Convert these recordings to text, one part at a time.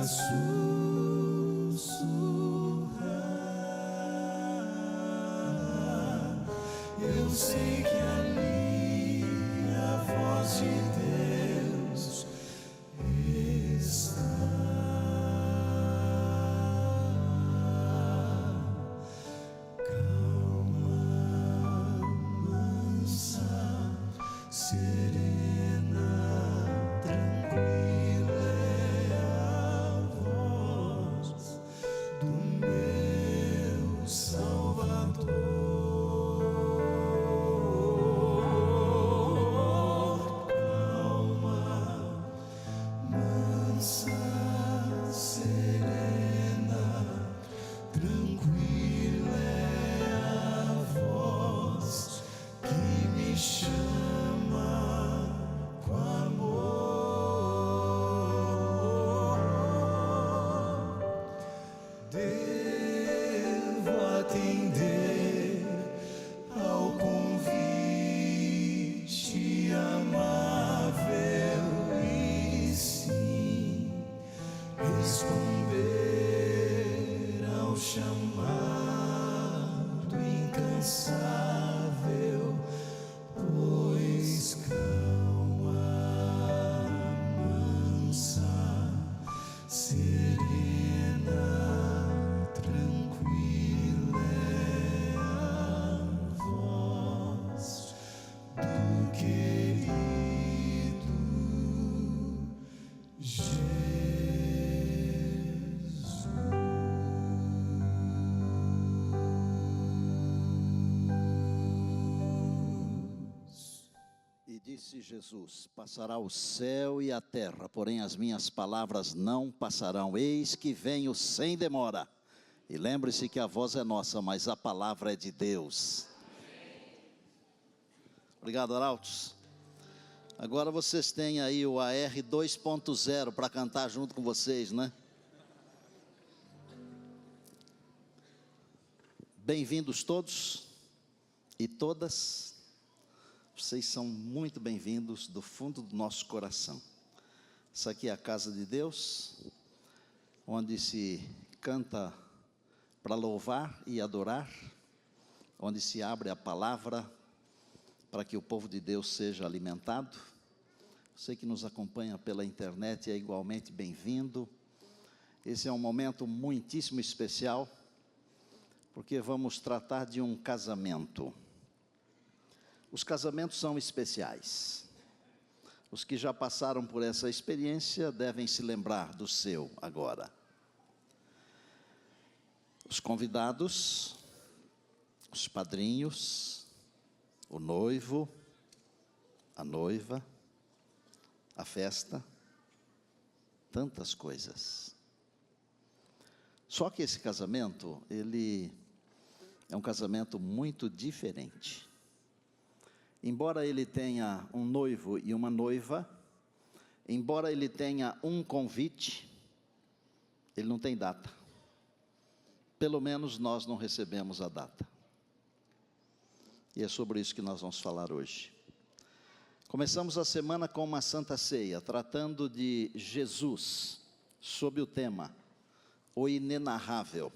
sussurrar. Eu sei que ali a voz de Deus está. Calma, mansa, serena, tranquila é a voz do meu Salvador. Calma, mansa, serena, tranquila é a voz que me chama com amor. Devo atender ao convite amável e sim responder ao chamado incansável, pois calma, mansa, serena, tranquila é a voz do querido Jesus. E disse Jesus: passará o céu e a terra, porém as minhas palavras não passarão. Eis que venho sem demora. E lembre-se que a voz é nossa, mas a palavra é de Deus. Obrigado, Arautos. Agora vocês têm aí o AR 2.0 para cantar junto com vocês, né? Bem-vindos todos e todas. Vocês são muito bem-vindos do fundo do nosso coração. Essa aqui é a casa de Deus, onde se canta para louvar e adorar, onde se abre a palavra para que o povo de Deus seja alimentado. Você que nos acompanha pela internet é igualmente bem-vindo. Esse é um momento muitíssimo especial, porque vamos tratar de um casamento. Os casamentos são especiais. Os que já passaram por essa experiência devem se lembrar do seu agora. Os convidados, os padrinhos, o noivo, a noiva, a festa, tantas coisas. Só que esse casamento, ele é um casamento muito diferente. Embora ele tenha um noivo e uma noiva, embora ele tenha um convite, ele não tem data. Pelo menos nós não recebemos a data. E é sobre isso que nós vamos falar hoje. Começamos a semana com uma Santa Ceia, tratando de Jesus, sob o tema o inenarrável,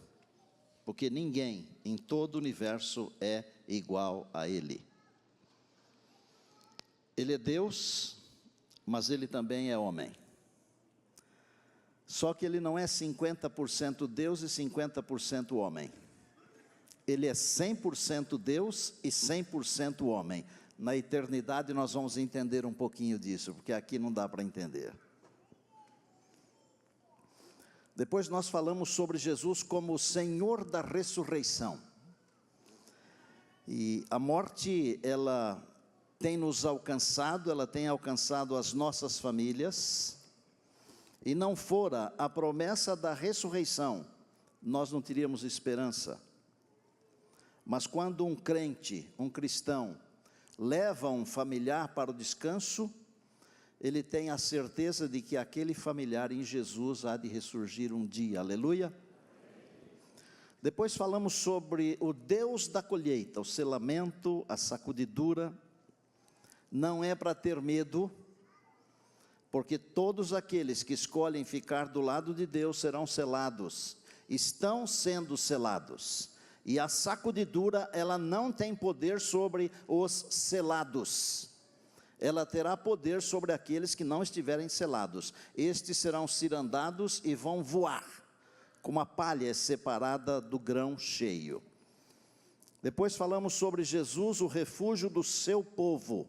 porque ninguém em todo o universo é igual a Ele. Ele é Deus, mas Ele também é homem. Só que Ele não é 50% Deus e 50% homem. Ele é 100% Deus e 100% homem. Na eternidade nós vamos entender um pouquinho disso, porque aqui não dá para entender. Depois nós falamos sobre Jesus como o Senhor da ressurreição. E a morte, ela tem nos alcançado, ela tem alcançado as nossas famílias. E não fora a promessa da ressurreição, nós não teríamos esperança. Mas quando um crente, um cristão, leva um familiar para o descanso, ele tem a certeza de que aquele familiar em Jesus há de ressurgir um dia, aleluia. Depois falamos sobre o Deus da colheita, o selamento, a sacudidura. Não é para ter medo, porque todos aqueles que escolhem ficar do lado de Deus serão selados, estão sendo selados. E a sacudidura, ela não tem poder sobre os selados. Ela terá poder sobre aqueles que não estiverem selados. Estes serão cirandados e vão voar, como a palha é separada do grão cheio. Depois falamos sobre Jesus, o refúgio do seu povo.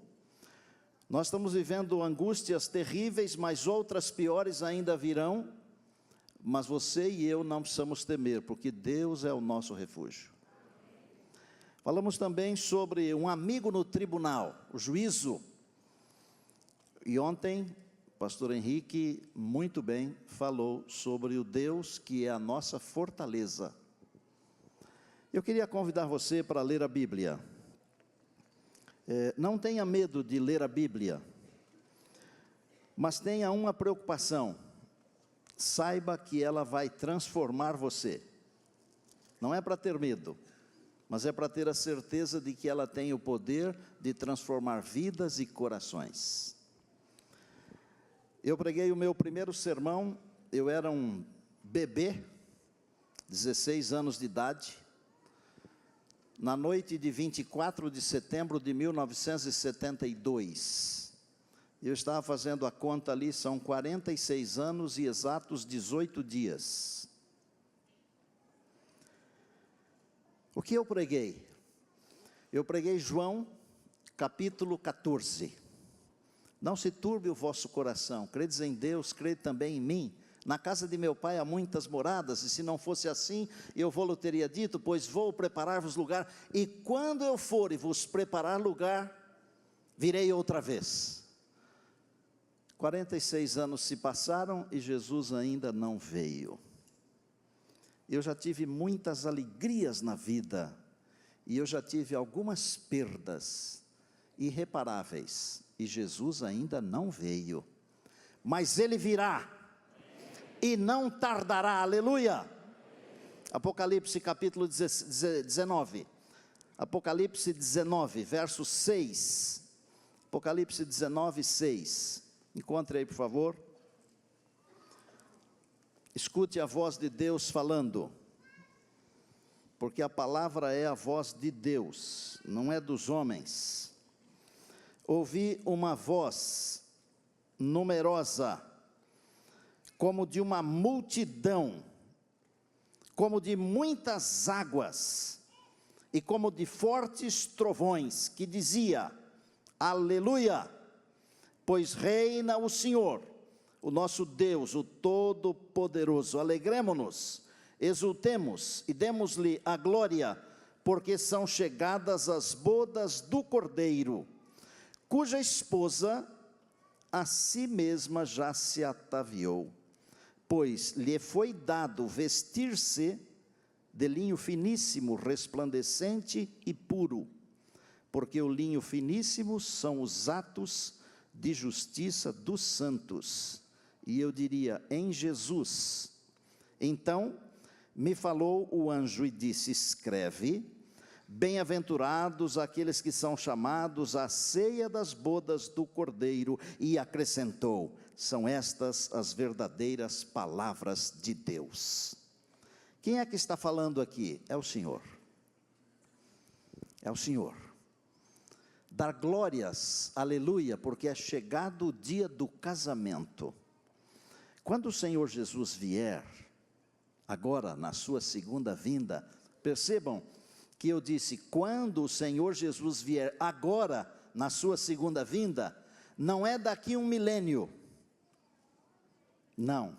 Nós estamos vivendo angústias terríveis, mas outras piores ainda virão. Mas você e eu não precisamos temer, porque Deus é o nosso refúgio. Falamos também sobre um amigo no tribunal, o juízo. E ontem, o pastor Henrique, muito bem, falou sobre o Deus que é a nossa fortaleza. Eu queria convidar você para ler a Bíblia. Não tenha medo de ler a Bíblia, mas tenha uma preocupação. Saiba que ela vai transformar você. Não é para ter medo, mas é para ter a certeza de que ela tem o poder de transformar vidas e corações. Eu preguei o meu primeiro sermão, eu era um bebê, 16 anos de idade, na noite de 24 de setembro de 1972. Eu estava fazendo a conta ali, são 46 anos e exatos 18 dias. O que eu preguei? Eu preguei João, capítulo 14. Não se turbe o vosso coração, credes em Deus, crede também em mim. Na casa de meu pai há muitas moradas, e se não fosse assim, eu vou-lhe teria dito, pois vou preparar-vos lugar, e quando eu for e vos preparar lugar, virei outra vez. 46 anos se passaram e Jesus ainda não veio. Eu já tive muitas alegrias na vida, e eu já tive algumas perdas irreparáveis, e Jesus ainda não veio, mas Ele virá, e não tardará, aleluia. Apocalipse capítulo 19, Apocalipse 19, verso 6, Apocalipse 19, 6, encontre aí por favor. Escute a voz de Deus falando, porque a palavra é a voz de Deus, não é dos homens. Ouvi uma voz numerosa, como de uma multidão, como de muitas águas, e como de fortes trovões, que dizia, aleluia, pois reina o Senhor, o nosso Deus, o Todo-Poderoso. Alegremo-nos, exultemos e demos-lhe a glória, porque são chegadas as bodas do Cordeiro, cuja esposa a si mesma já se ataviou, pois lhe foi dado vestir-se de linho finíssimo, resplandecente e puro, porque o linho finíssimo são os atos de justiça dos santos. E eu diria, em Jesus. Então me falou o anjo e disse, escreve, bem-aventurados aqueles que são chamados à ceia das bodas do Cordeiro, e acrescentou, são estas as verdadeiras palavras de Deus. Quem é que está falando aqui? É o Senhor. É o Senhor. Dar glórias, aleluia, porque é chegado o dia do casamento. Quando o Senhor Jesus vier, agora na sua segunda vinda, percebam que eu disse, quando o Senhor Jesus vier agora, na sua segunda vinda, não é daqui um milênio, não,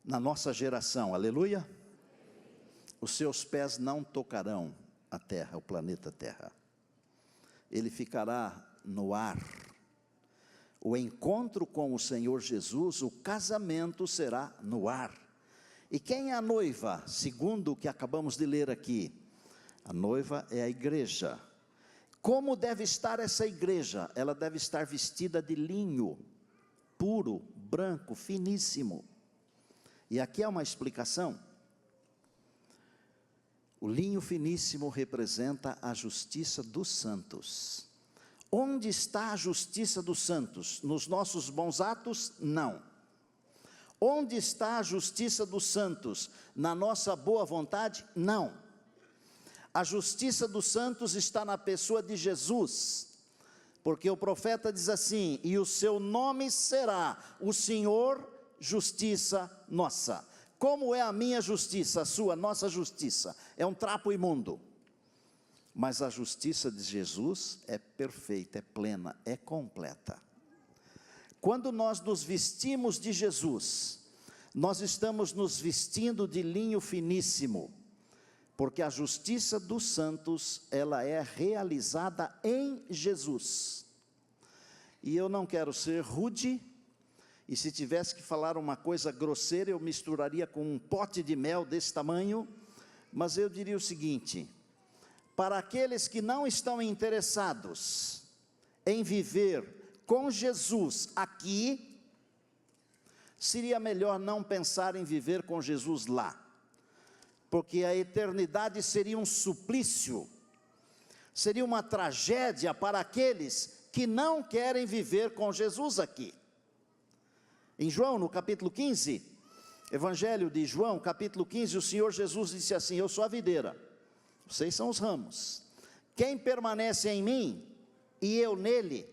na nossa geração, aleluia, os seus pés não tocarão a terra, o planeta Terra, ele ficará no ar. O encontro com o Senhor Jesus, o casamento será no ar. E quem é a noiva? Segundo o que acabamos de ler aqui, a noiva é a igreja. Como deve estar essa igreja? Ela deve estar vestida de linho, puro, branco, finíssimo. E aqui há uma explicação. O linho finíssimo representa a justiça dos santos. Onde está a justiça dos santos? Nos nossos bons atos? Não. Onde está a justiça dos santos? Na nossa boa vontade? Não. A justiça dos santos está na pessoa de Jesus, porque o profeta diz assim: e o seu nome será o Senhor, justiça nossa. Como é a minha justiça, a sua, nossa justiça? É um trapo imundo. Mas a justiça de Jesus é perfeita, é plena, é completa. Quando nós nos vestimos de Jesus, nós estamos nos vestindo de linho finíssimo, porque a justiça dos santos, ela é realizada em Jesus. E eu não quero ser rude, e se tivesse que falar uma coisa grosseira, eu misturaria com um pote de mel desse tamanho, mas eu diria o seguinte: para aqueles que não estão interessados em viver com Jesus aqui, seria melhor não pensar em viver com Jesus lá, porque a eternidade seria um suplício, seria uma tragédia para aqueles que não querem viver com Jesus aqui. Em João, no capítulo 15, Evangelho de João, capítulo 15, o Senhor Jesus disse assim: eu sou a videira, vocês são os ramos. Quem permanece em mim e eu nele,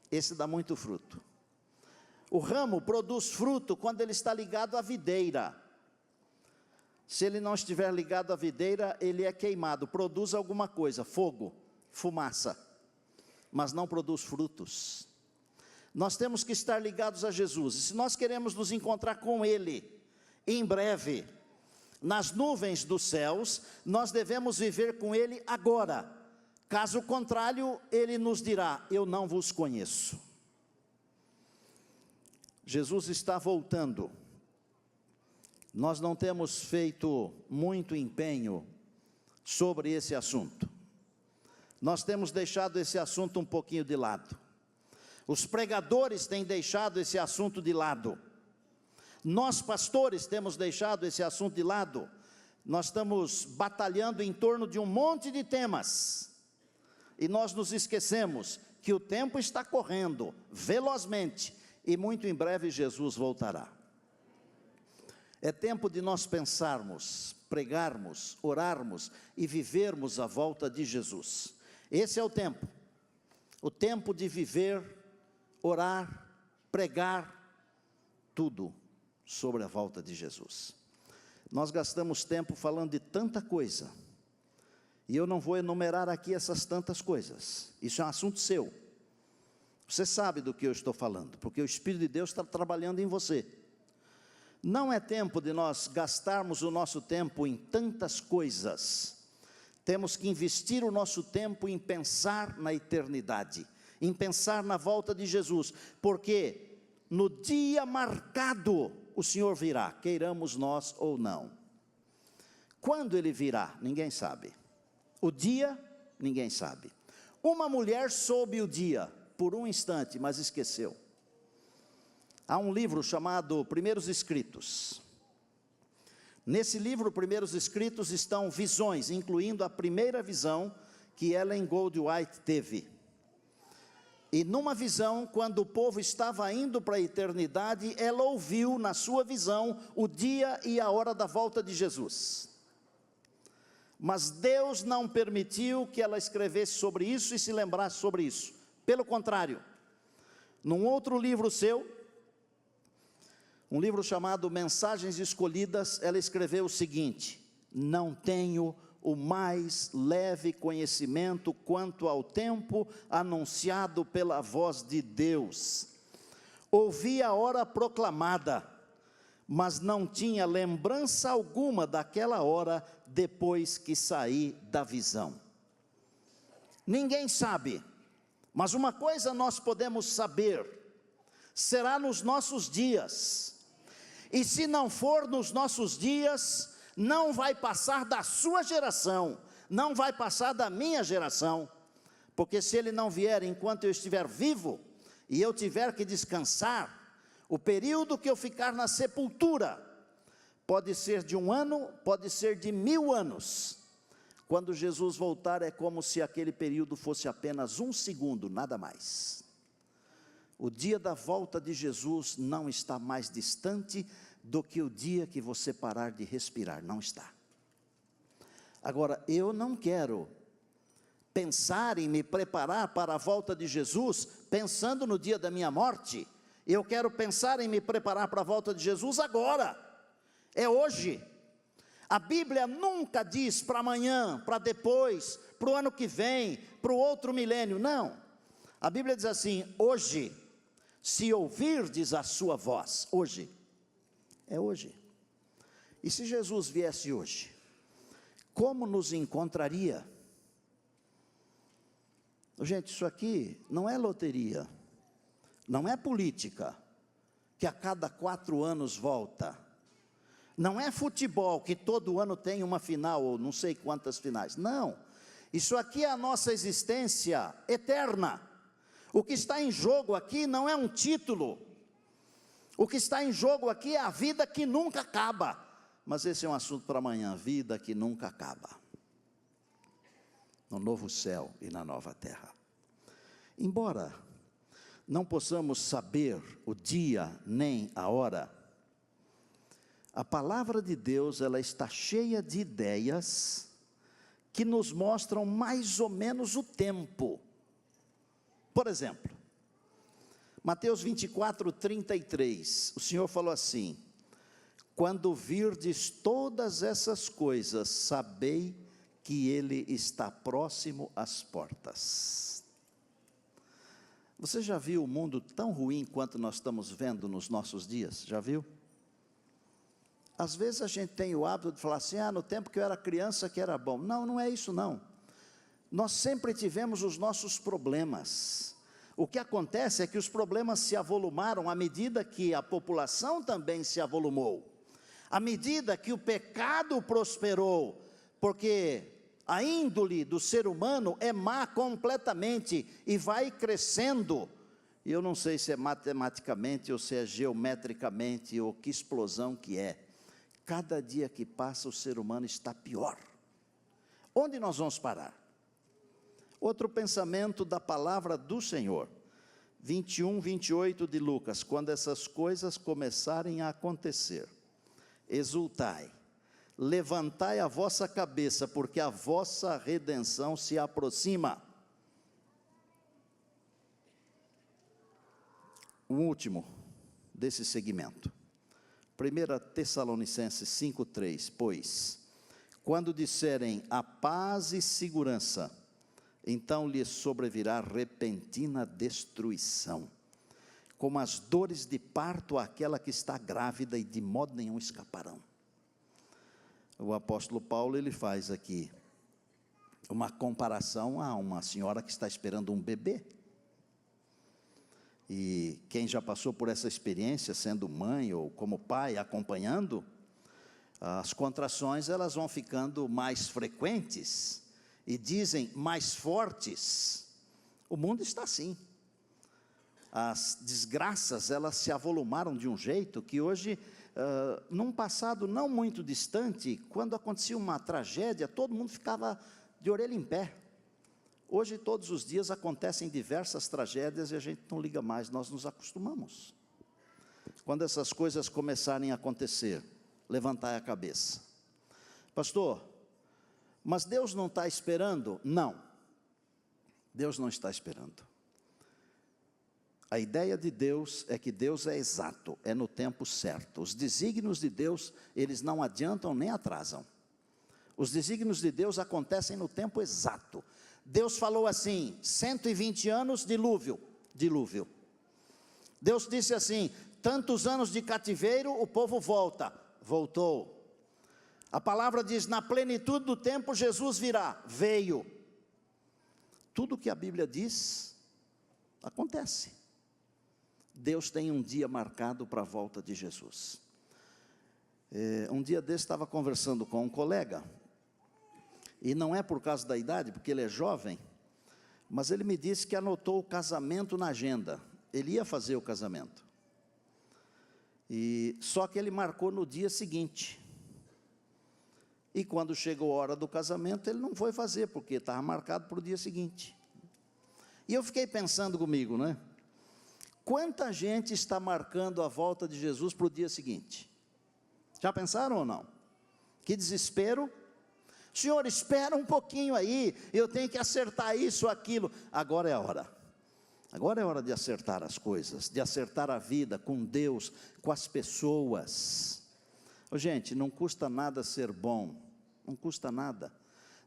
esse dá muito fruto. O ramo produz fruto quando ele está ligado à videira. Se ele não estiver ligado à videira, ele é queimado, produz alguma coisa, fogo, fumaça, mas não produz frutos. Nós temos que estar ligados a Jesus, e se nós queremos nos encontrar com Ele, em breve, nas nuvens dos céus, nós devemos viver com Ele agora. Caso contrário, Ele nos dirá: eu não vos conheço. Jesus está voltando. Nós não temos feito muito empenho sobre esse assunto. Nós temos deixado esse assunto um pouquinho de lado. Os pregadores têm deixado esse assunto de lado. Nós, pastores, temos deixado esse assunto de lado. Nós estamos batalhando em torno de um monte de temas. E nós nos esquecemos que o tempo está correndo velozmente e muito em breve Jesus voltará. É tempo de nós pensarmos, pregarmos, orarmos e vivermos a volta de Jesus. Esse é o tempo de viver, orar, pregar, tudo sobre a volta de Jesus. Nós gastamos tempo falando de tanta coisa, e eu não vou enumerar aqui essas tantas coisas, isso é um assunto seu. Você sabe do que eu estou falando, porque o Espírito de Deus está trabalhando em você. Não é tempo de nós gastarmos o nosso tempo em tantas coisas. Temos que investir o nosso tempo em pensar na eternidade, em pensar na volta de Jesus, porque no dia marcado o Senhor virá, queiramos nós ou não. Quando Ele virá, ninguém sabe. O dia, ninguém sabe. Uma mulher soube o dia, por um instante, mas esqueceu. Há um livro chamado Primeiros Escritos. Nesse livro, Primeiros Escritos, estão visões, incluindo a primeira visão que Ellen Goldwhite teve. E numa visão, quando o povo estava indo para a eternidade, ela ouviu na sua visão o dia e a hora da volta de Jesus. Mas Deus não permitiu que ela escrevesse sobre isso e se lembrasse sobre isso. Pelo contrário, num outro livro seu, um livro chamado Mensagens Escolhidas, ela escreveu o seguinte: não tenho o mais leve conhecimento quanto ao tempo anunciado pela voz de Deus. Ouvi a hora proclamada, mas não tinha lembrança alguma daquela hora depois que saí da visão. Ninguém sabe, mas uma coisa nós podemos saber: será nos nossos dias. E se não for nos nossos dias, não vai passar da sua geração, não vai passar da minha geração, porque se Ele não vier enquanto eu estiver vivo, e eu tiver que descansar, o período que eu ficar na sepultura, pode ser de 1 ano, pode ser de 1000 anos, Quando Jesus voltar, é como se aquele período fosse apenas um segundo, nada mais. O dia da volta de Jesus não está mais distante do que o dia que você parar de respirar, não está. Agora, eu não quero pensar em me preparar para a volta de Jesus pensando no dia da minha morte. Eu quero pensar em me preparar para a volta de Jesus agora, é hoje. A Bíblia nunca diz para amanhã, para depois, para o ano que vem, para o outro milênio, não. A Bíblia diz assim: hoje, se ouvirdes a sua voz, hoje, é hoje. E se Jesus viesse hoje, como nos encontraria? Gente, isso aqui não é loteria, não é política, que a cada 4 anos volta. Não é futebol, que todo ano tem uma final, ou não sei quantas finais. Não, isso aqui é a nossa existência eterna. O que está em jogo aqui não é um título. O que está em jogo aqui é a vida que nunca acaba. Mas esse é um assunto para amanhã, vida que nunca acaba. No novo céu e na nova terra. Embora não possamos saber o dia nem a hora, a palavra de Deus, ela está cheia de ideias que nos mostram mais ou menos o tempo. Por exemplo, Mateus 24, 33, o Senhor falou assim: quando virdes todas essas coisas, sabei que Ele está próximo às portas. Você já viu o mundo tão ruim quanto nós estamos vendo nos nossos dias? Já viu? Às vezes a gente tem o hábito de falar assim: no tempo que eu era criança que era bom. Não, não é isso não. Nós sempre tivemos os nossos problemas. O que acontece é que os problemas se avolumaram à medida que a população também se avolumou. À medida que o pecado prosperou, porque a índole do ser humano é má completamente e vai crescendo. E eu não sei se é matematicamente ou se é geometricamente ou que explosão que é. Cada dia que passa o ser humano está pior. Onde nós vamos parar? Outro pensamento da palavra do Senhor, 21, 28 de Lucas: quando essas coisas começarem a acontecer, exultai, levantai a vossa cabeça, porque a vossa redenção se aproxima. O último desse segmento, 1 Tessalonicenses 5,3, pois, quando disserem a paz e segurança, então lhes sobrevirá repentina destruição, como as dores de parto àquela que está grávida, e de modo nenhum escaparão. O apóstolo Paulo, ele faz aqui uma comparação a uma senhora que está esperando um bebê. E quem já passou por essa experiência, sendo mãe ou como pai, acompanhando, as contrações elas vão ficando mais frequentes e dizem mais fortes. O mundo está assim. As desgraças, elas se avolumaram de um jeito que hoje, num passado não muito distante, quando acontecia uma tragédia, todo mundo ficava de orelha em pé. Hoje, todos os dias, acontecem diversas tragédias e a gente não liga mais, nós nos acostumamos. Quando essas coisas começarem a acontecer, levantai a cabeça. Pastor, mas Deus não está esperando? Não, Deus não está esperando. A ideia de Deus é que Deus é exato, é no tempo certo. Os desígnios de Deus, eles não adiantam nem atrasam. Os desígnios de Deus acontecem no tempo exato. Deus falou assim: 120 anos, dilúvio. Deus disse assim: tantos anos de cativeiro, o povo voltou. A palavra diz: na plenitude do tempo Jesus virá, veio. Tudo que a Bíblia diz, acontece. Deus tem um dia marcado para a volta de Jesus. Um dia desse estava conversando com um colega, e não é por causa da idade, porque ele é jovem, mas ele me disse que anotou o casamento na agenda. Ele ia fazer o casamento, só que ele marcou no dia seguinte. E quando chegou a hora do casamento, ele não foi fazer, porque estava marcado para o dia seguinte. E eu fiquei pensando comigo, né? Quanta gente está marcando a volta de Jesus para o dia seguinte? Já pensaram ou não? Que desespero. Senhor, espera um pouquinho aí, eu tenho que acertar isso, aquilo. Agora é a hora. Agora é hora de acertar as coisas, de acertar a vida com Deus, com as pessoas. Gente, não custa nada ser bom, não custa nada.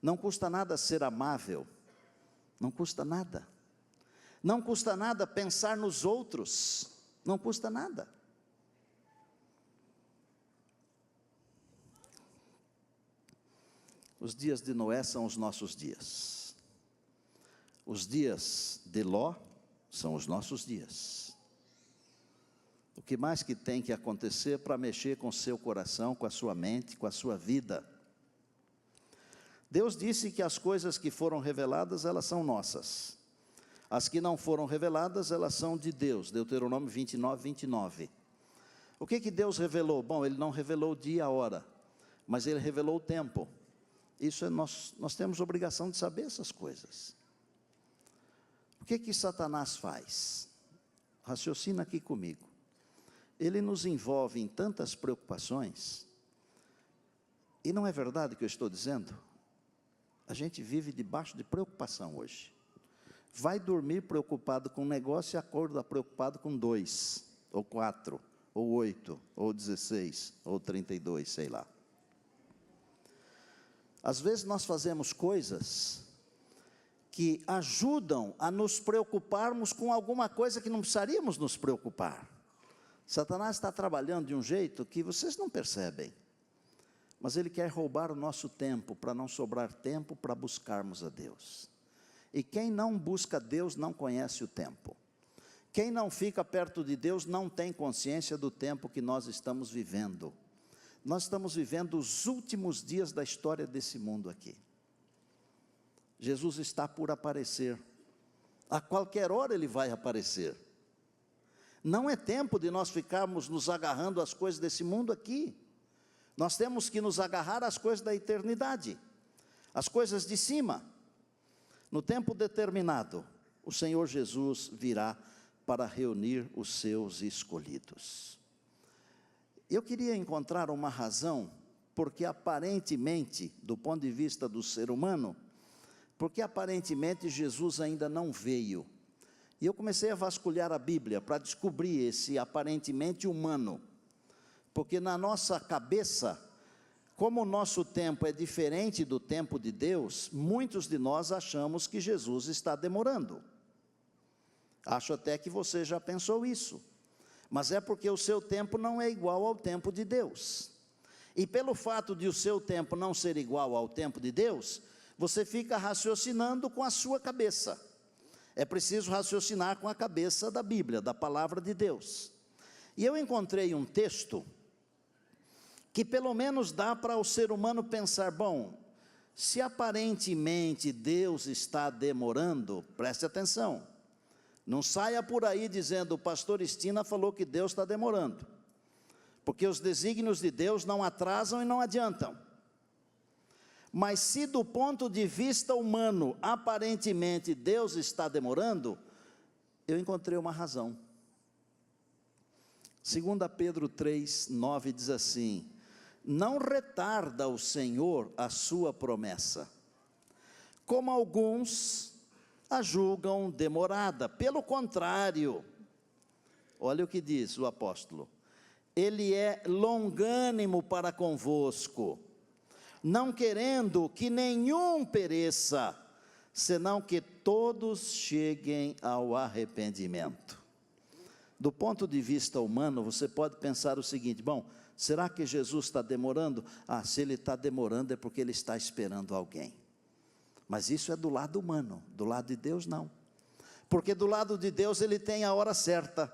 Não custa nada ser amável, não custa nada. Não custa nada pensar nos outros, não custa nada. Os dias de Noé são os nossos dias. Os dias de Ló são os nossos dias. O que mais que tem que acontecer para mexer com o seu coração, com a sua mente, com a sua vida? Deus disse que as coisas que foram reveladas, elas são nossas. As que não foram reveladas, elas são de Deus. Deuteronômio 29, 29. O que Deus revelou? Bom, Ele não revelou o dia e a hora, mas Ele revelou o tempo. Isso é nós temos obrigação de saber essas coisas. O que Satanás faz? Raciocina aqui comigo. Ele nos envolve em tantas preocupações, e não é verdade o que eu estou dizendo? A gente vive debaixo de preocupação hoje. Vai dormir preocupado com um negócio e acorda preocupado com 2, ou 4, ou 8, ou 16, ou 32, sei lá. Às vezes nós fazemos coisas que ajudam a nos preocuparmos com alguma coisa que não precisaríamos nos preocupar. Satanás está trabalhando de um jeito que vocês não percebem, mas ele quer roubar o nosso tempo, para não sobrar tempo para buscarmos a Deus. E quem não busca Deus não conhece o tempo. Quem não fica perto de Deus não tem consciência do tempo que nós estamos vivendo. Nós estamos vivendo os últimos dias da história desse mundo aqui. Jesus está por aparecer. A qualquer hora Ele vai aparecer. Não é tempo de nós ficarmos nos agarrando às coisas desse mundo aqui. Nós temos que nos agarrar às coisas da eternidade, às coisas de cima. No tempo determinado, o Senhor Jesus virá para reunir os seus escolhidos. Eu queria encontrar uma razão, porque aparentemente, do ponto de vista do ser humano, porque aparentemente Jesus ainda não veio. E eu comecei a vasculhar a Bíblia para descobrir esse aparentemente humano. Porque na nossa cabeça, como o nosso tempo é diferente do tempo de Deus, muitos de nós achamos que Jesus está demorando. Acho até que você já pensou isso. Mas é porque o seu tempo não é igual ao tempo de Deus. E pelo fato de o seu tempo não ser igual ao tempo de Deus, você fica raciocinando com a sua cabeça. É preciso raciocinar com a cabeça da Bíblia, da palavra de Deus. E eu encontrei um texto que pelo menos dá para o ser humano pensar, bom, se aparentemente Deus está demorando, preste atenção. Não saia por aí dizendo, o pastor Estina falou que Deus está demorando. Porque os desígnios de Deus não atrasam e não adiantam. Mas se do ponto de vista humano, aparentemente Deus está demorando, eu encontrei uma razão. 2 Pedro 3, 9 diz assim, não retarda o Senhor a sua promessa, como alguns a julgam demorada. Pelo contrário, olha o que diz o apóstolo, Ele é longânimo para convosco, não querendo que nenhum pereça, senão que todos cheguem ao arrependimento. Do ponto de vista humano, você pode pensar o seguinte, bom, será que Jesus está demorando? Se Ele está demorando é porque Ele está esperando alguém. Mas isso é do lado humano, do lado de Deus não. Porque do lado de Deus Ele tem a hora certa,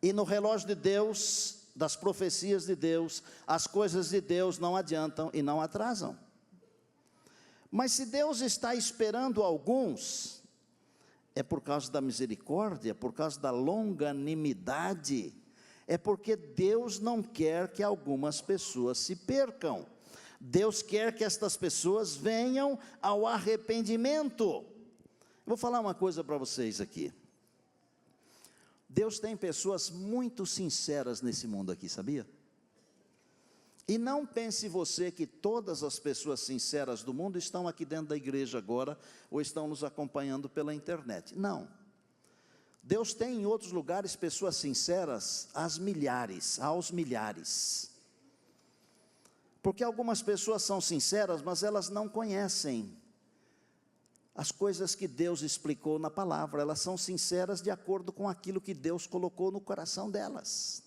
e no relógio de Deus, das profecias de Deus, as coisas de Deus não adiantam e não atrasam. Mas se Deus está esperando alguns, é por causa da misericórdia, é por causa da longanimidade, é porque Deus não quer que algumas pessoas se percam. Deus quer que estas pessoas venham ao arrependimento. Vou falar uma coisa para vocês aqui. Deus tem pessoas muito sinceras nesse mundo aqui, sabia? E não pense você que todas as pessoas sinceras do mundo estão aqui dentro da igreja agora, ou estão nos acompanhando pela internet. Não. Deus tem em outros lugares pessoas sinceras aos milhares. Porque algumas pessoas são sinceras, mas elas não conhecem as coisas que Deus explicou na palavra. Elas são sinceras de acordo com aquilo que Deus colocou no coração delas.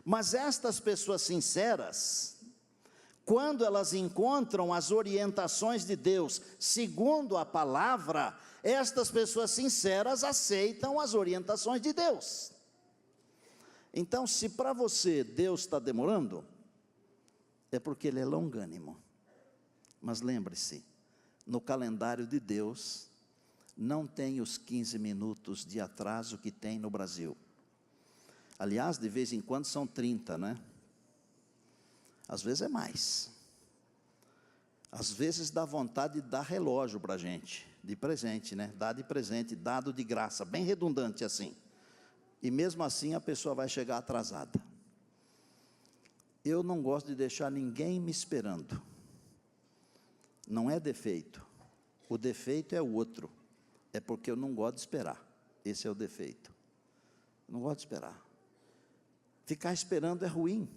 Mas estas pessoas sinceras, quando elas encontram as orientações de Deus, segundo a palavra, estas pessoas sinceras aceitam as orientações de Deus. Então, se para você Deus está demorando, é porque Ele é longânimo. Mas lembre-se, no calendário de Deus, não tem os 15 minutos de atraso que tem no Brasil. Aliás, de vez em quando são 30, né? Às vezes é mais. Às vezes dá vontade de dar relógio para a gente, de presente, né? Dá de presente, dado de graça, bem redundante assim. E mesmo assim a pessoa vai chegar atrasada. Eu não gosto de deixar ninguém me esperando. Não é defeito. O defeito é o outro. É porque eu não gosto de esperar. Esse é o defeito. Eu não gosto de esperar. Ficar esperando é ruim,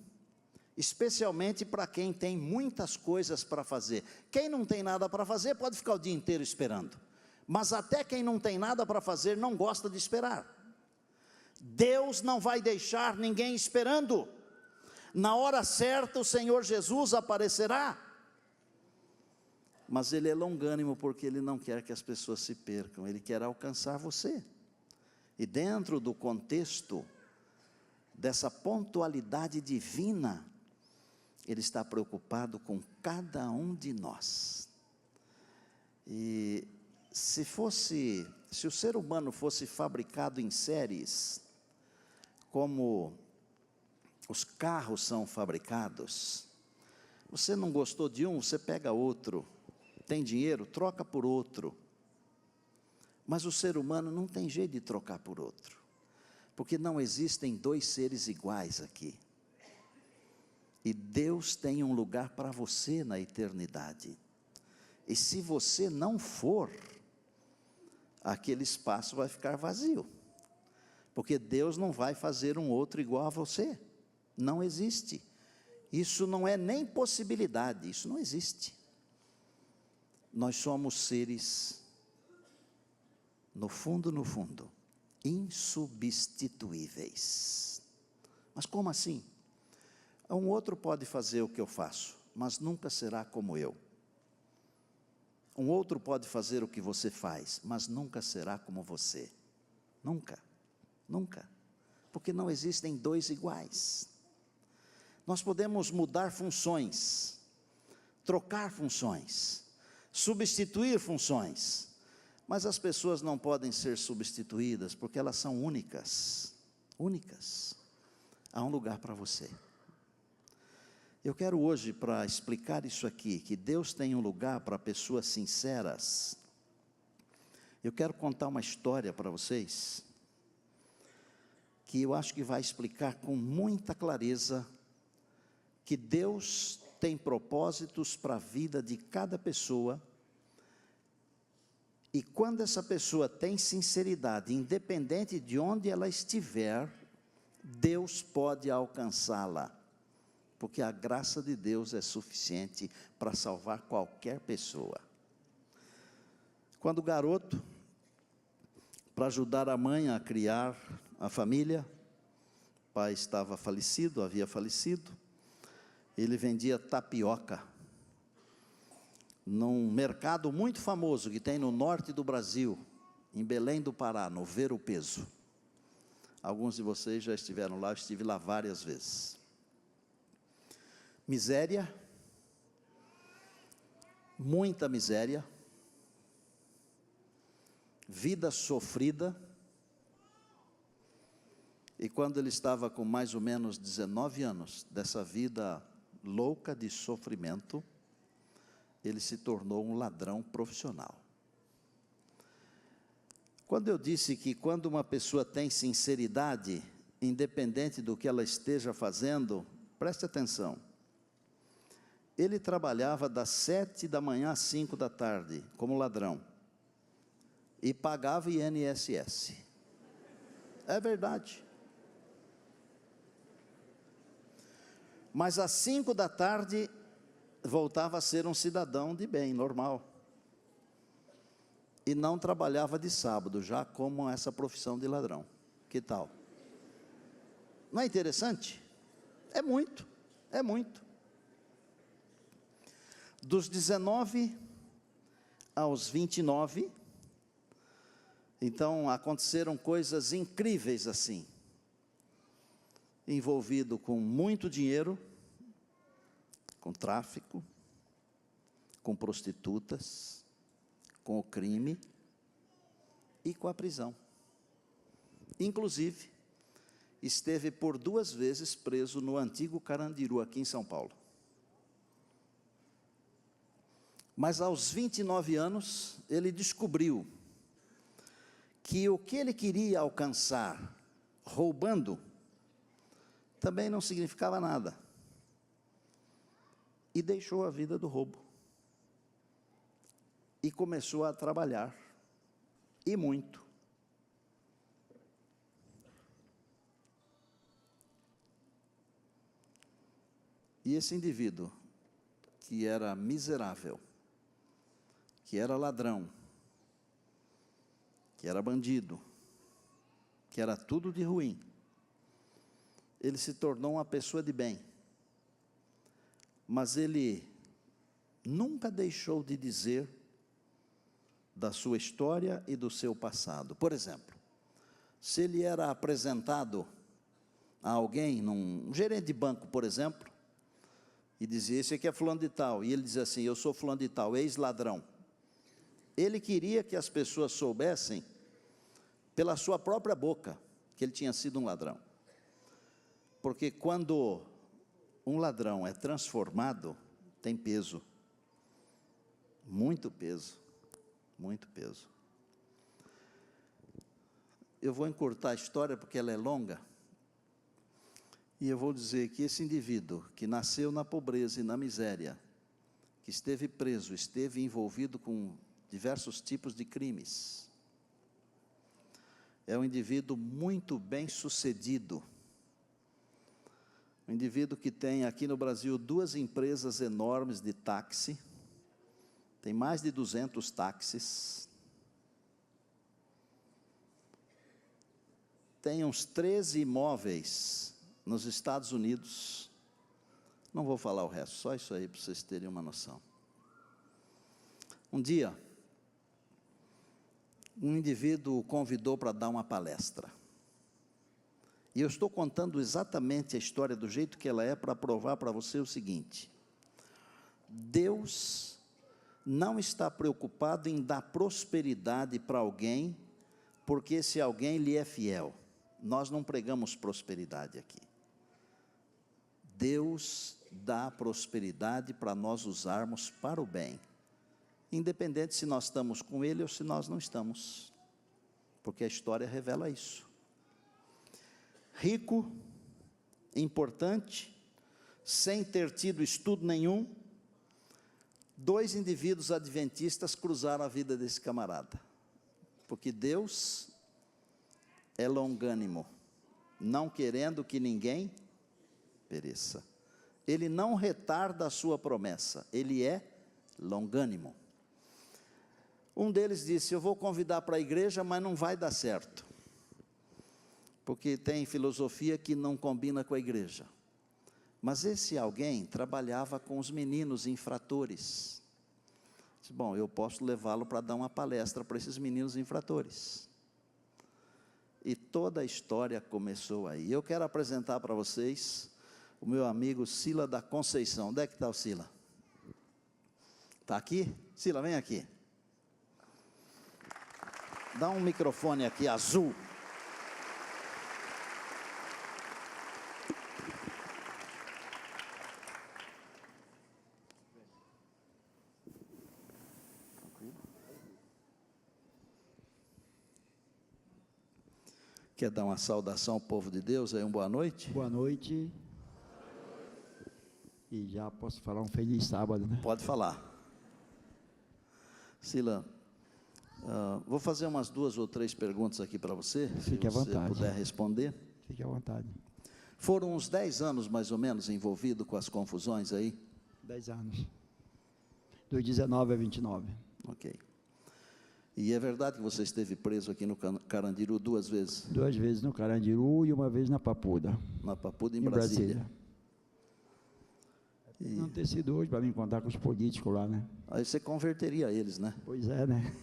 especialmente para quem tem muitas coisas para fazer. Quem não tem nada para fazer pode ficar o dia inteiro esperando, mas até quem não tem nada para fazer não gosta de esperar. Deus não vai deixar ninguém esperando. Na hora certa o Senhor Jesus aparecerá, mas Ele é longânimo porque Ele não quer que as pessoas se percam, Ele quer alcançar você. E dentro do contexto dessa pontualidade divina, Ele está preocupado com cada um de nós. E se o ser humano fosse fabricado em séries, como os carros são fabricados, você não gostou de um, você pega outro, tem dinheiro, troca por outro. Mas o ser humano não tem jeito de trocar por outro, porque não existem dois seres iguais aqui. E Deus tem um lugar para você na eternidade. E se você não for, aquele espaço vai ficar vazio. Porque Deus não vai fazer um outro igual a você. Não existe. Isso não é nem possibilidade, isso não existe. Nós somos seres, no fundo, insubstituíveis. Mas como assim? Um outro pode fazer o que eu faço, mas nunca será como eu. Um outro pode fazer o que você faz, mas nunca será como você. Nunca, nunca. Porque não existem dois iguais. Nós podemos mudar funções, trocar funções, substituir funções, mas as pessoas não podem ser substituídas, porque elas são únicas, únicas. Há um lugar para você. Eu quero hoje, para explicar isso aqui, que Deus tem um lugar para pessoas sinceras, eu quero contar uma história para vocês, que eu acho que vai explicar com muita clareza, que Deus tem propósitos para a vida de cada pessoa, e quando essa pessoa tem sinceridade, independente de onde ela estiver, Deus pode alcançá-la, porque a graça de Deus é suficiente para salvar qualquer pessoa. Quando garoto, para ajudar a mãe a criar a família, o pai estava falecido, havia falecido, ele vendia tapioca, num mercado muito famoso que tem no norte do Brasil, em Belém do Pará, no Ver o Peso. Alguns de vocês já estiveram lá, eu estive lá várias vezes. Miséria, muita miséria, vida sofrida, e quando ele estava com mais ou menos 19 anos, dessa vida louca de sofrimento, ele se tornou um ladrão profissional. Quando eu disse que quando uma pessoa tem sinceridade, independente do que ela esteja fazendo, preste atenção. Ele trabalhava das 7 da manhã às 5 da tarde, como ladrão, e pagava INSS. É verdade. Mas às 5 da tarde, voltava a ser um cidadão de bem, normal. E não trabalhava de sábado, já como essa profissão de ladrão. Que tal? Não é interessante? É muito, é muito. Dos 19 aos 29, então aconteceram coisas incríveis assim. Envolvido com muito dinheiro, com tráfico, com prostitutas, com o crime e com a prisão. Inclusive, esteve por 2 vezes preso no antigo Carandiru, aqui em São Paulo. Mas aos 29 anos, ele descobriu que o que ele queria alcançar roubando também não significava nada. E deixou a vida do roubo. E começou a trabalhar, e muito. E esse indivíduo, que era miserável, que era ladrão, que era bandido, que era tudo de ruim, ele se tornou uma pessoa de bem. Mas ele nunca deixou de dizer da sua história e do seu passado. Por exemplo, se ele era apresentado a alguém, um gerente de banco, por exemplo, e dizia, esse aqui é fulano de tal, e ele dizia assim, eu sou fulano de tal, ex-ladrão. Ele queria que as pessoas soubessem, pela sua própria boca, que ele tinha sido um ladrão. Porque quando um ladrão é transformado, tem peso, muito peso, muito peso. Eu vou encurtar a história porque ela é longa, e eu vou dizer que esse indivíduo que nasceu na pobreza e na miséria, que esteve preso, esteve envolvido com diversos tipos de crimes, é um indivíduo muito bem sucedido, um indivíduo que tem aqui no Brasil 2 empresas enormes de táxi, tem mais de 200 táxis, tem uns 13 imóveis nos Estados Unidos, não vou falar o resto, só isso aí para vocês terem uma noção. Um dia, um indivíduo o convidou para dar uma palestra. E eu estou contando exatamente a história do jeito que ela é para provar para você o seguinte: Deus não está preocupado em dar prosperidade para alguém, porque esse alguém lhe é fiel. Nós não pregamos prosperidade aqui. Deus dá prosperidade para nós usarmos para o bem, independente se nós estamos com Ele ou se nós não estamos, porque a história revela isso. Rico, importante, sem ter tido estudo nenhum, 2 indivíduos adventistas cruzaram a vida desse camarada, porque Deus é longânimo, não querendo que ninguém pereça. Ele não retarda a sua promessa, Ele é longânimo. Um deles disse, eu vou convidar para a igreja, mas não vai dar certo, porque tem filosofia que não combina com a igreja. Mas esse alguém trabalhava com os meninos infratores. Disse, bom, eu posso levá-lo para dar uma palestra para esses meninos infratores. E toda a história começou aí. Eu quero apresentar para vocês o meu amigo Sila da Conceição. Onde é que está o Sila? Está aqui? Sila, vem aqui. Dá um microfone aqui azul. Quer dar uma saudação ao povo de Deus aí, uma boa noite? Boa noite. E já posso falar um feliz sábado, né? Pode falar. Sila, vou fazer umas 2 ou 3 perguntas aqui para você, Fique à se você vontade. puder responder. Fique à vontade. Foram uns 10 anos, mais ou menos, envolvido com as confusões aí? 10 anos. Dos 19 a 29. Ok. E é verdade que você esteve preso aqui no Carandiru 2 vezes? 2 vezes no Carandiru e uma vez na Papuda. Na Papuda, em Em Brasília. Não ter sido hoje para me encontrar com os políticos lá, né? Aí você converteria eles, né? Pois é, né?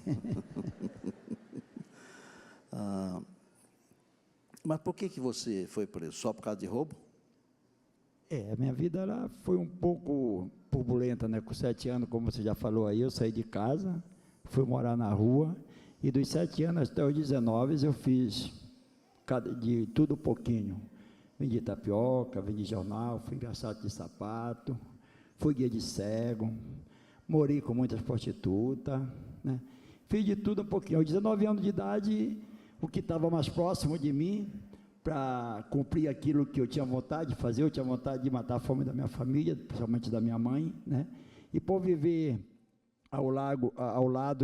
Mas por que você foi preso? Só por causa de roubo? A minha vida ela foi um pouco turbulenta, né? Com 7 anos, como você já falou aí, eu saí de casa, fui morar na rua, e dos 7 anos até os 19 eu fiz de tudo um pouquinho. Vendi tapioca, vendi jornal, fui engraxate de sapato, fui guia de cego, morei com muitas prostitutas, né? Fiz de tudo um pouquinho. Aos 19 anos de idade, o que estava mais próximo de mim, para cumprir aquilo que eu tinha vontade de fazer, eu tinha vontade de matar a fome da minha família, principalmente da minha mãe, né? E por viver ao lado,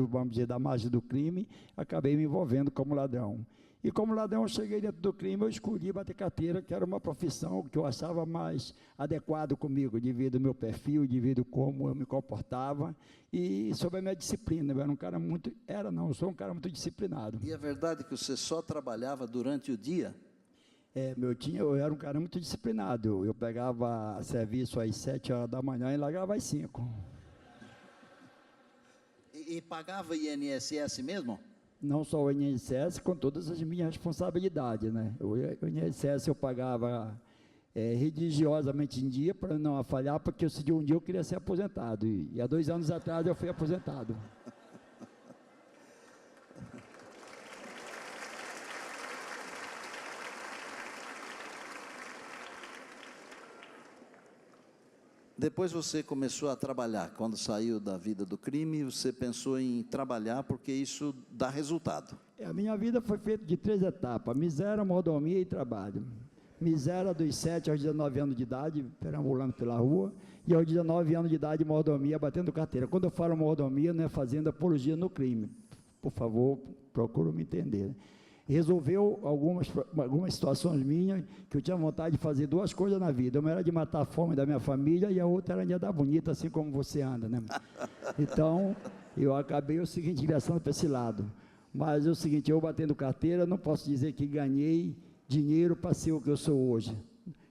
vamos dizer, da margem do crime, acabei me envolvendo como ladrão. E como ladrão, eu cheguei dentro do crime, eu escolhi bater carteira, que era uma profissão que eu achava mais adequado comigo, devido ao meu perfil, devido a como eu me comportava e sobre a minha disciplina. Eu era um cara muito, eu sou um cara muito disciplinado. E é verdade que você só trabalhava durante o dia? Eu era um cara muito disciplinado. Eu pegava serviço às 7 horas da manhã e largava às 5. E pagava INSS mesmo? Não só o INSS, com todas as minhas responsabilidades, né? O INSS eu pagava religiosamente em dia para não falhar, porque um dia eu queria ser aposentado. E há 2 anos atrás eu fui aposentado. Depois você começou a trabalhar. Quando saiu da vida do crime, você pensou em trabalhar porque isso dá resultado. A minha vida foi feita de 3 etapas: miséria, mordomia e trabalho. Miséria dos 7 aos 19 anos de idade, perambulando pela rua, e aos 19 anos de idade, mordomia, batendo carteira. Quando eu falo mordomia, não é fazendo apologia no crime. Por favor, procura me entender. Resolveu algumas situações minhas, que eu tinha vontade de fazer 2 coisas na vida. Uma era de matar a fome da minha família, e a outra era de andar bonita, assim como você anda, né? Então, eu acabei ingressando para esse lado. Mas é o seguinte, eu batendo carteira, não posso dizer que ganhei dinheiro para ser o que eu sou hoje.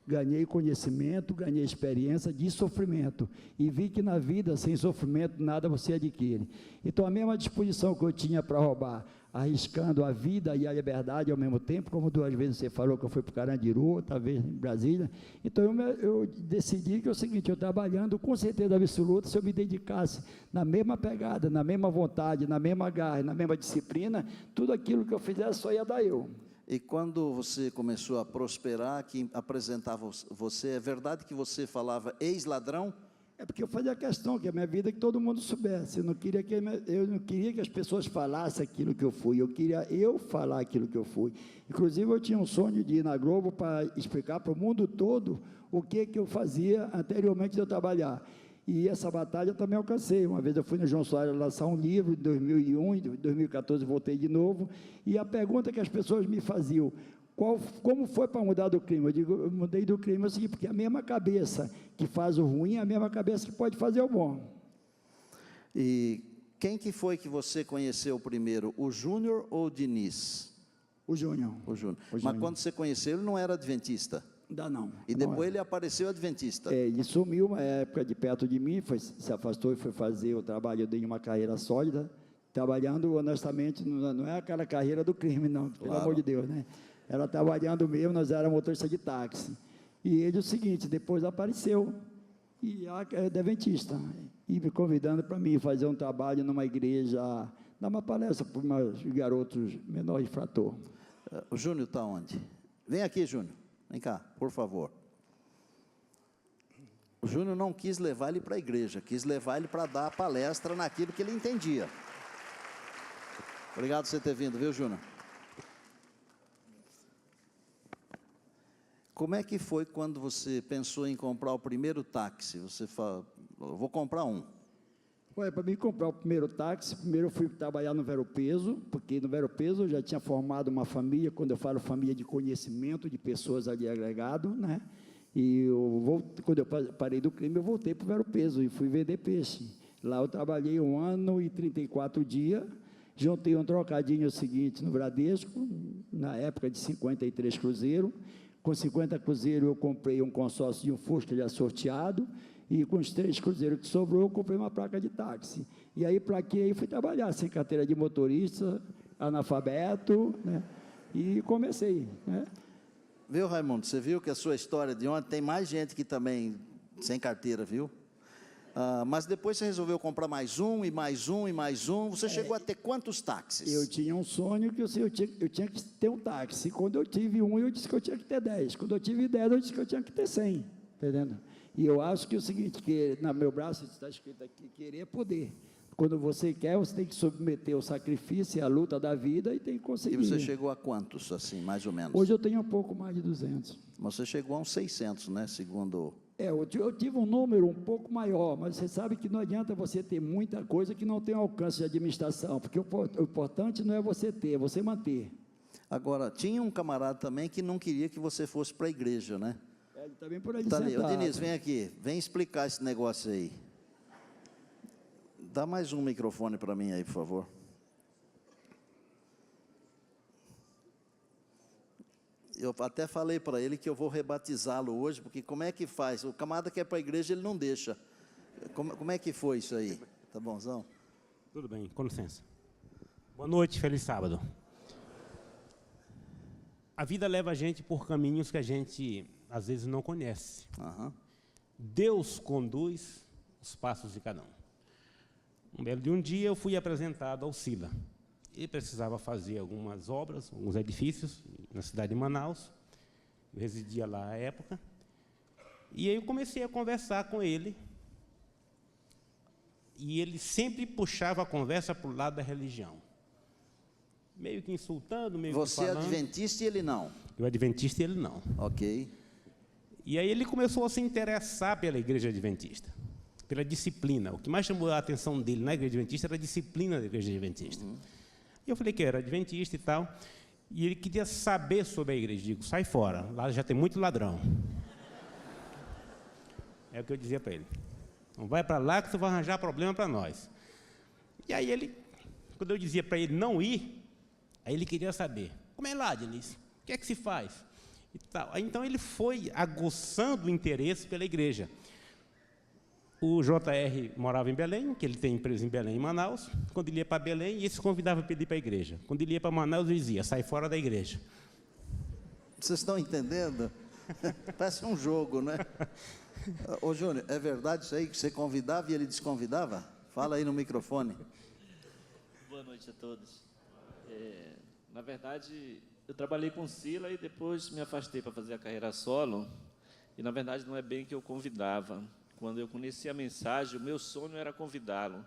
Ganhei conhecimento, ganhei experiência de sofrimento, e vi que na vida, sem sofrimento, nada você adquire. Então, a mesma disposição que eu tinha para roubar, arriscando a vida e a liberdade ao mesmo tempo, como 2 vezes você falou que eu fui para o Carandiru, outra vez em Brasília. Então eu decidi que é o seguinte, eu trabalhando com certeza absoluta, se eu me dedicasse na mesma pegada, na mesma vontade, na mesma garra, na mesma disciplina, tudo aquilo que eu fizesse só ia dar eu. E quando você começou a prosperar, que apresentava você, é verdade que você falava ex-ladrão? É porque eu fazia questão que a minha vida que todo mundo soubesse. Eu não queria que as pessoas falassem aquilo que eu fui. Eu queria falar aquilo que eu fui. Inclusive, eu tinha um sonho de ir na Globo para explicar para o mundo todo o que eu fazia anteriormente de eu trabalhar. E essa batalha eu também alcancei. Uma vez eu fui no João Soares lançar um livro, em 2001, em 2014 voltei de novo. E a pergunta que as pessoas me faziam: como foi para mudar do crime? Eu digo, eu mudei do crime é o seguinte, porque a mesma cabeça que faz o ruim é a mesma cabeça que pode fazer o bom. E quem que foi que você conheceu primeiro, o Júnior ou o Diniz? O Júnior. O Júnior. Mas quando você conheceu, ele não era adventista? Ainda não. E depois ele apareceu adventista? Ele sumiu uma época de perto de mim, se afastou e foi fazer o trabalho. Eu dei uma carreira sólida, trabalhando honestamente, não é aquela carreira do crime, não, pelo amor de Deus, né? Era trabalhando mesmo, nós éramos motorista de táxi. E ele, o seguinte, depois apareceu, e é adventista, e me convidando para mim fazer um trabalho numa igreja, dar uma palestra para uns garotos menor infrator. O Júnior está onde? Vem aqui, Júnior. Vem cá, por favor. O Júnior não quis levar ele para a igreja, quis levar ele para dar a palestra naquilo que ele entendia. Obrigado por você ter vindo, viu, Júnior? Como é que foi quando você pensou em comprar o primeiro táxi? Você falou, eu vou comprar um. Olha, para mim comprar o primeiro táxi, primeiro eu fui trabalhar no Vero Peso, porque no Vero Peso eu já tinha formado uma família, quando eu falo família de conhecimento, de pessoas ali agregado, né? E quando eu parei do crime, eu voltei para o Vero Peso e fui vender peixe. Lá eu trabalhei 1 ano e 34 dias, juntei um trocadinho seguinte no Bradesco, na época de 53 cruzeiros. Com 50 cruzeiros eu comprei um consórcio de um Fusca já sorteado, e com os 3 cruzeiros que sobrou, eu comprei uma placa de táxi. E aí, plaquei e fui trabalhar, sem carteira de motorista, analfabeto, né? E comecei, né? Viu, Raimundo? Você viu que a sua história de ontem tem mais gente que também sem carteira, viu? Mas depois você resolveu comprar mais um, e mais um, e mais um. Você chegou a ter quantos táxis? Eu tinha um sonho que eu tinha que ter um táxi. Quando eu tive um, eu disse que eu tinha que ter 10. Quando eu tive 10, eu disse que eu tinha que ter 100. Entendendo? E eu acho que é o seguinte, que no meu braço está escrito aqui, querer é poder. Quando você quer, você tem que submeter o sacrifício, a luta da vida e tem que conseguir. E você chegou a quantos, assim, mais ou menos? Hoje eu tenho um pouco mais de 200. Mas você chegou a uns 600, né, segundo... Eu tive um número um pouco maior, mas você sabe que não adianta você ter muita coisa que não tem alcance de administração, porque o importante não é você ter, é você manter. Agora, tinha um camarada também que não queria que você fosse para a igreja, né? Ele está bem por aí Tá ali. Ô, sentado. Denise, vem aqui, vem explicar esse negócio aí. Dá mais um microfone para mim aí, por favor. Eu até falei para ele que eu vou rebatizá-lo hoje, porque como é que faz? O camarada quer ir para a igreja, ele não deixa. Como é que foi isso aí? Tá bonzão? Tudo bem, com licença. Boa noite, feliz sábado. A vida leva a gente por caminhos que a gente, às vezes, não conhece. Aham. Deus conduz os passos de cada um. Um belo de um dia, eu fui apresentado ao Sila. Ele precisava fazer algumas obras, alguns edifícios, na cidade de Manaus. Eu residia lá à época. E aí eu comecei a conversar com ele. E ele sempre puxava a conversa para o lado da religião. Meio que insultando, meio que falando. Você é adventista e ele não? Eu adventista e ele não. Ok. E aí ele começou a se interessar pela igreja adventista, pela disciplina. O que mais chamou a atenção dele na igreja adventista era a disciplina da igreja adventista. E eu falei que era adventista e tal, e ele queria saber sobre a igreja. Digo, sai fora, lá já tem muito ladrão. É o que eu dizia para ele. Não vai para lá que você vai arranjar problema para nós. E aí ele, quando eu dizia para ele não ir, aí ele queria saber, como é lá, Denise? O que é que se faz? E tal. Aí, então ele foi aguçando o interesse pela igreja. O JR morava em Belém, que ele tem empresa em Belém e Manaus. Quando ele ia para Belém, ele se convidava para ir para a igreja. Quando ele ia para Manaus, ele dizia, sai fora da igreja. Vocês estão entendendo? Parece um jogo, né? Ô, Júnior, é verdade isso aí, que você convidava e ele desconvidava? Fala aí no microfone. Boa noite a todos. Na verdade, eu trabalhei com Sila e depois me afastei para fazer a carreira solo. E, na verdade, não é bem que eu convidava. Quando eu conheci a mensagem, o meu sonho era convidá-lo.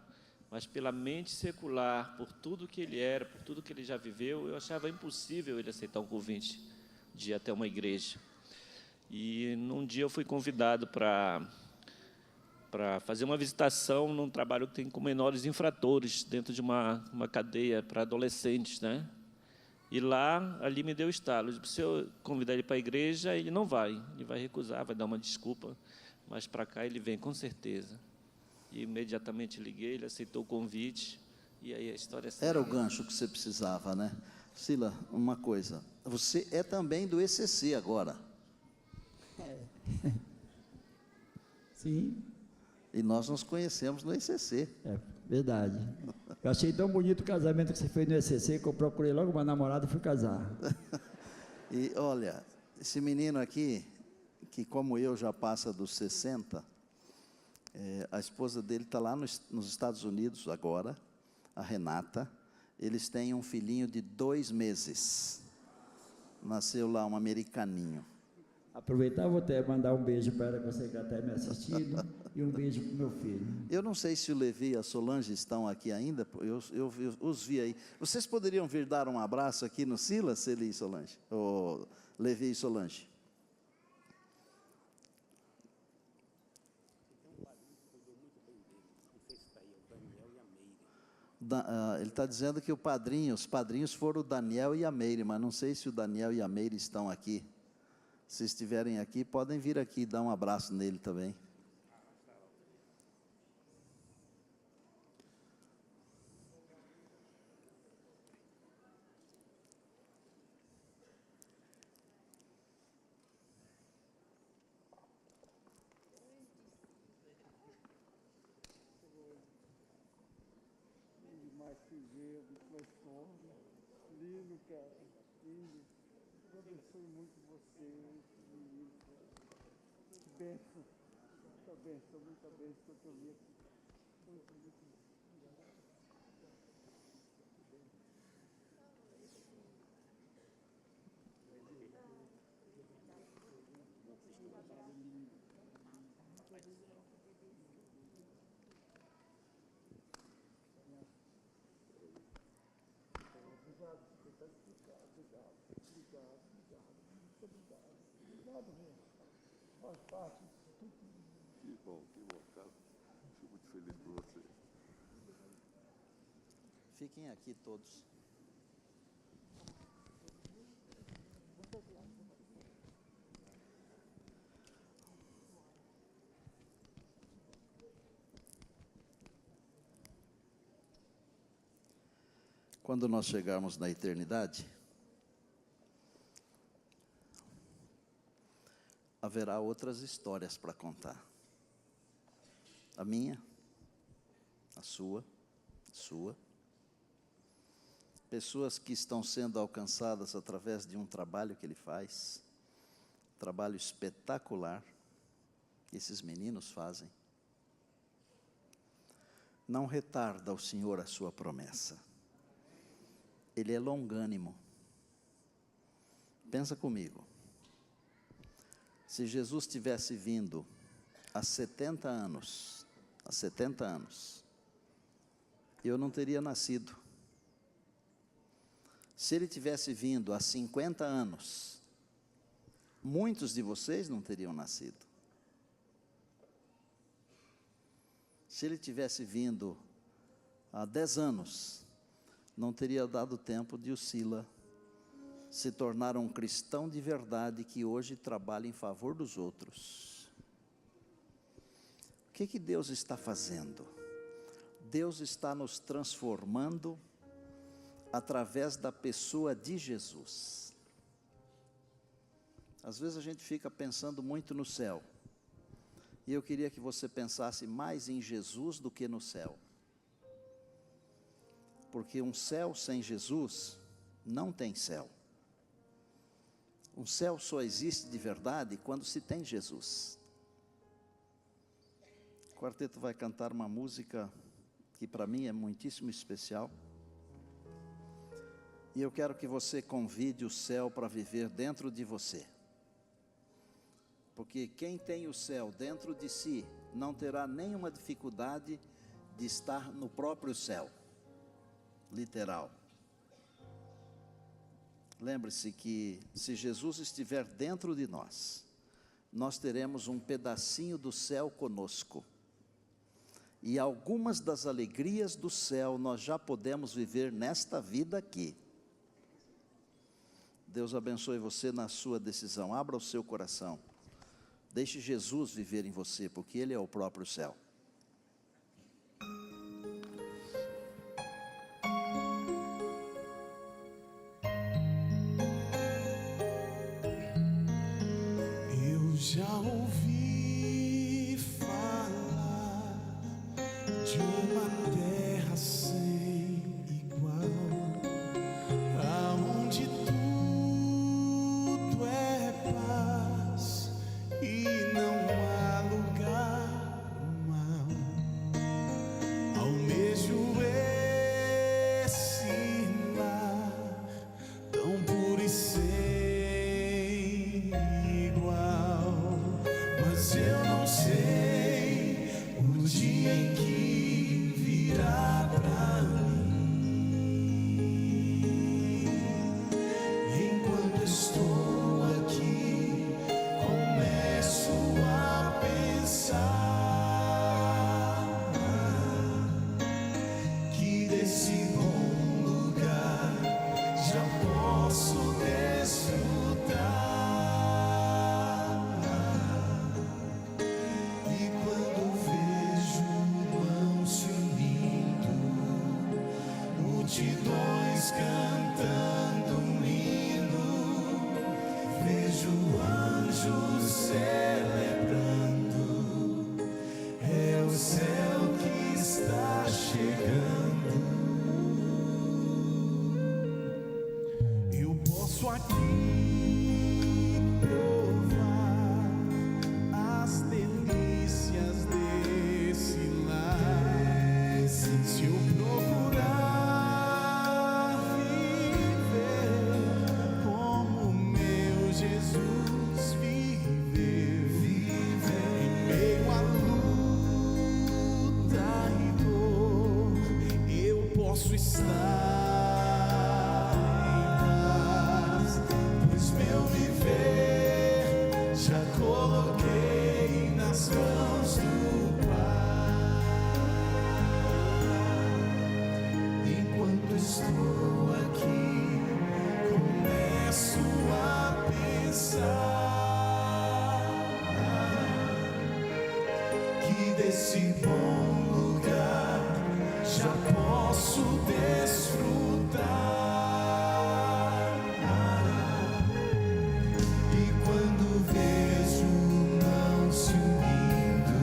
Mas pela mente secular, por tudo que ele era, por tudo que ele já viveu, eu achava impossível ele aceitar um convite de ir até uma igreja. E num dia eu fui convidado para fazer uma visitação num trabalho que tem com menores infratores, dentro de uma cadeia para adolescentes, né? E lá, ali me deu o estalo. Eu disse, se eu convidar ele para a igreja, ele não vai. Ele vai recusar, vai dar uma desculpa. Mas para cá ele vem, com certeza. E imediatamente liguei, ele aceitou o convite. E aí a história... Era o gancho que você precisava, né? Sila, uma coisa. Você é também do ECC agora. Sim, E nós nos conhecemos no ECC. é verdade. Eu achei tão bonito o casamento que você fez no ECC, que eu procurei logo uma namorada e fui casar. E, olha, esse menino aqui, que como eu já passa dos 60, a esposa dele está lá nos Estados Unidos agora, a Renata. Eles têm um filhinho de 2 meses. Nasceu lá um americaninho. Aproveitar, vou até mandar um beijo para ela, que você que está me assistindo, e um beijo para o meu filho. Eu não sei se o Levi e a Solange estão aqui ainda, eu os vi aí. Vocês poderiam vir dar um abraço aqui no Silas, Eli e Solange? Ou Levi e Solange? Ele está dizendo que os padrinhos foram o Daniel e a Meire, mas não sei se o Daniel e a Meire estão aqui. Se estiverem aqui, podem vir aqui dar um abraço nele também. Mais que ver, muito mais forte. Lindo, cara. Lindo. Eu abençoe muito você, menino. Benção. Muita benção que eu vi aqui. Muito. Que bom, cara. Fico muito feliz por você. Fiquem aqui todos. Quando nós chegarmos na eternidade, haverá outras histórias para contar. A minha, a sua. Pessoas que estão sendo alcançadas através de um trabalho que ele faz, trabalho espetacular, que esses meninos fazem. Não retarda o Senhor a sua promessa. Ele é longânimo. Pensa comigo. Se Jesus tivesse vindo há 70 anos, eu não teria nascido. Se ele tivesse vindo há 50 anos, muitos de vocês não teriam nascido. Se ele tivesse vindo há 10 anos, não teria dado tempo de o Sila se tornar um cristão de verdade que hoje trabalha em favor dos outros. O que Deus está fazendo? Deus está nos transformando através da pessoa de Jesus. Às vezes a gente fica pensando muito no céu, e eu queria que você pensasse mais em Jesus do que no céu. Porque um céu sem Jesus não tem céu. Um céu só existe de verdade quando se tem Jesus. O quarteto vai cantar uma música que para mim é muitíssimo especial. E eu quero que você convide o céu para viver dentro de você. Porque quem tem o céu dentro de si não terá nenhuma dificuldade de estar no próprio céu. Literal. Lembre-se que se Jesus estiver dentro de nós, nós teremos um pedacinho do céu conosco. E algumas das alegrias do céu nós já podemos viver nesta vida aqui. Deus abençoe você na sua decisão. Abra o seu coração. Deixe Jesus viver em você, porque Ele é o próprio céu. Eu já ouvi falar de uma terra sem igual, aonde tudo é paz e não há lugar mal. Almejo esse lar tão puro e sem igual. anjos celebrando, é o céu que está chegando. Eu posso aqui provar as delícias desse lar, se eu procurar viver como meu Jesus viveu, em meio à luta e dor, eu posso estar em paz, pois meu viver já coloquei nas mãos do Pai. Enquanto estou aqui, começo a pensar que desse bom lugar já posso desfrutar. E quando vejo não se unindo,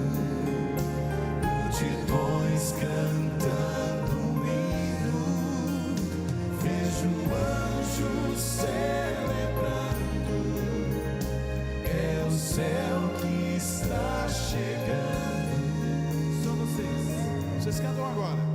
multidões cantando um hino, vejo anjos celebrando, é o céu que está chegando. Só vocês cantam agora.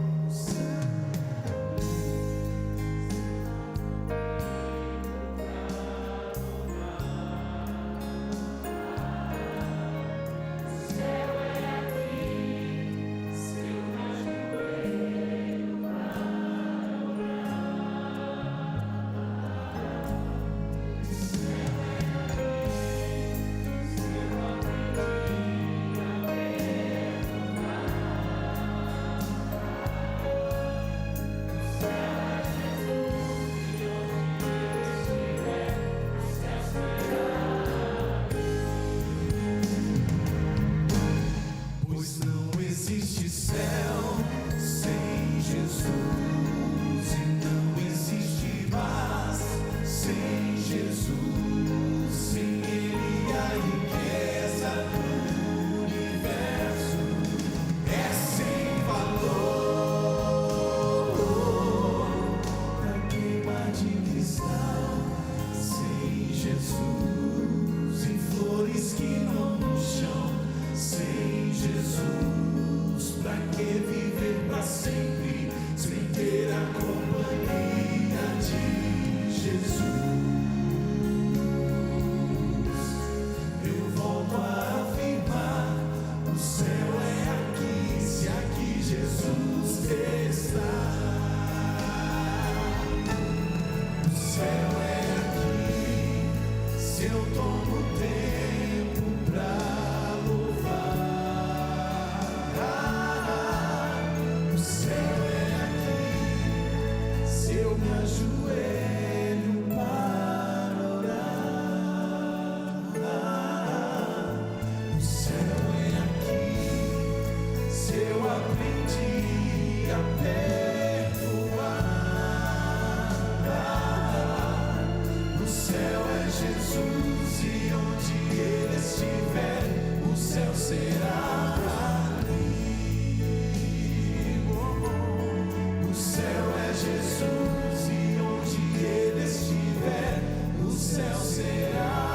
Pois não existe céu sem Jesus, e não existe paz sem Jesus. Sem Ele a riqueza do universo é sem valor. Pra queimar de cristal sem Jesus, e flores que não murcham sem Jesus. Pra que viver pra sempre sem ter a companhia de Jesus? Eu volto a afirmar: o céu é aqui, se aqui Jesus está. O céu é aqui, se eu tomo tempo pra louvar. O céu é aqui, se eu me ajoelho para orar. O céu é aqui, se eu aprendi a perdoar. O céu é Jesus, e onde Ele estiver, o céu será ali. O céu é Jesus, e onde Ele estiver, o céu será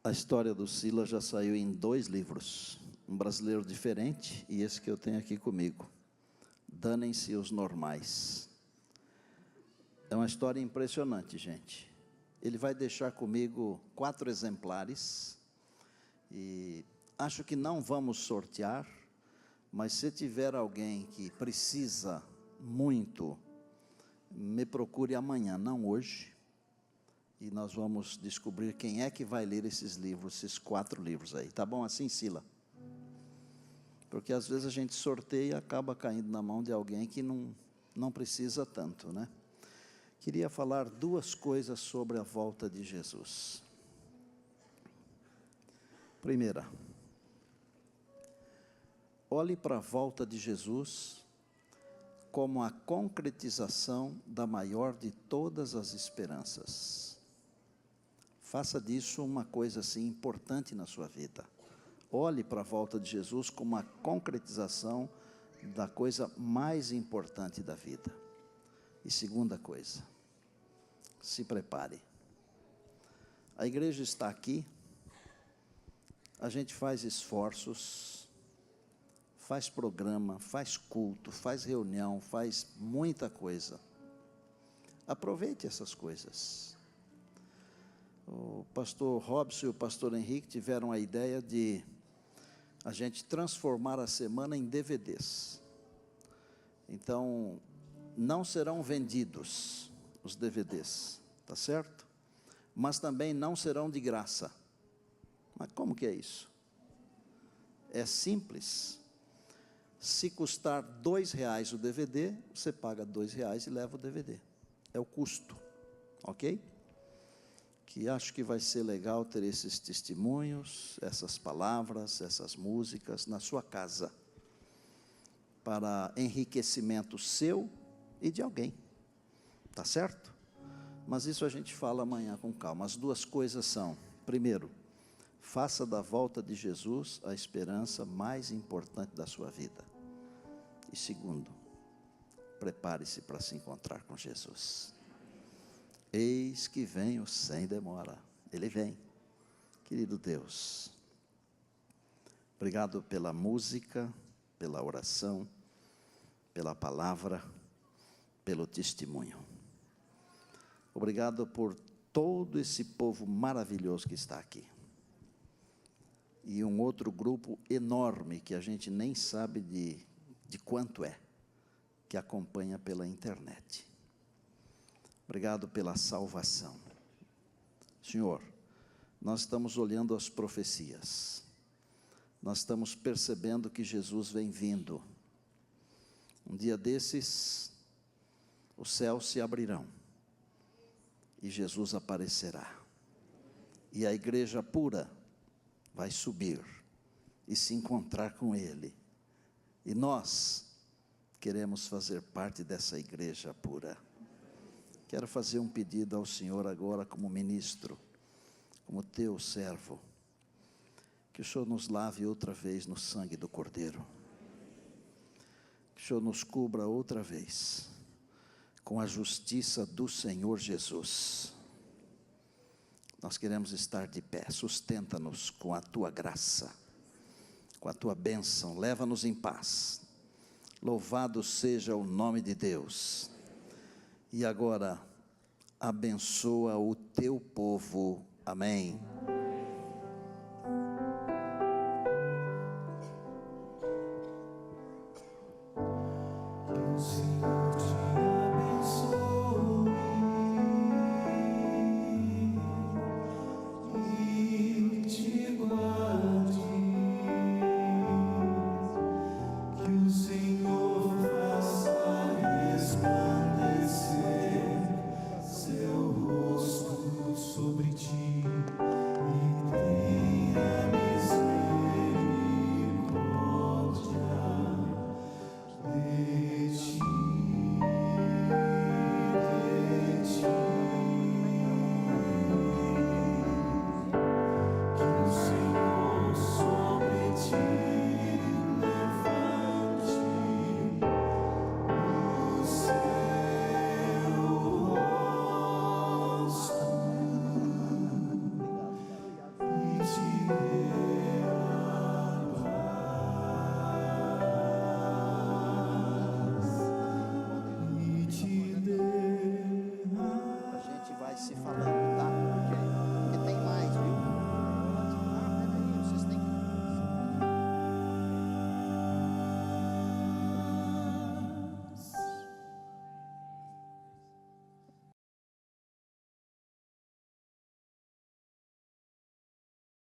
A história do Silas já saiu em 2 livros, um brasileiro diferente e esse que eu tenho aqui comigo, Danem-se os Normais. É uma história impressionante, gente. Ele vai deixar comigo 4 exemplares e acho que não vamos sortear, mas se tiver alguém que precisa muito, me procure amanhã, não hoje. E nós vamos descobrir quem é que vai ler esses livros, esses 4 livros aí. Tá bom assim, Sila? Porque às vezes a gente sorteia e acaba caindo na mão de alguém que não precisa tanto, né? Queria falar 2 coisas sobre a volta de Jesus. Primeira, Olhe para a volta de Jesus como a concretização da maior de todas as esperanças. Faça disso uma coisa assim importante na sua vida. Olhe para a volta de Jesus como a concretização da coisa mais importante da vida. E segunda coisa, se prepare. A igreja está aqui, a gente faz esforços, faz programa, faz culto, faz reunião, faz muita coisa. Aproveite essas coisas. O pastor Robson e o pastor Henrique tiveram a ideia de a gente transformar a semana em DVDs. Então, não serão vendidos os DVDs, tá certo? Mas também não serão de graça. Mas como que é isso? É simples. Se custar R$2 o DVD, você paga R$2 e leva o DVD. É o custo, ok? Que acho que vai ser legal ter esses testemunhos, essas palavras, essas músicas na sua casa, para enriquecimento seu e de alguém, tá certo? Mas isso a gente fala amanhã com calma. As duas coisas são: primeiro, faça da volta de Jesus a esperança mais importante da sua vida. E segundo, prepare-se para se encontrar com Jesus. Eis que venho sem demora. Ele vem. Querido Deus, obrigado pela música, pela oração, pela palavra, pelo testemunho. Obrigado por todo esse povo maravilhoso que está aqui. E um outro grupo enorme que a gente nem sabe de quanto é, que acompanha pela internet. Obrigado pela salvação. Senhor, nós estamos olhando as profecias. Nós estamos percebendo que Jesus vem vindo. Um dia desses, os céus se abrirão e Jesus aparecerá. E a igreja pura vai subir e se encontrar com Ele. E nós queremos fazer parte dessa igreja pura. Quero fazer um pedido ao Senhor agora como ministro, como teu servo, que o Senhor nos lave outra vez no sangue do Cordeiro, que o Senhor nos cubra outra vez com a justiça do Senhor Jesus. Nós queremos estar de pé. Sustenta-nos com a tua graça, com a tua bênção, leva-nos em paz. Louvado seja o nome de Deus. E agora, abençoa o teu povo. Amém. Que o Senhor te abençoe e te guarde.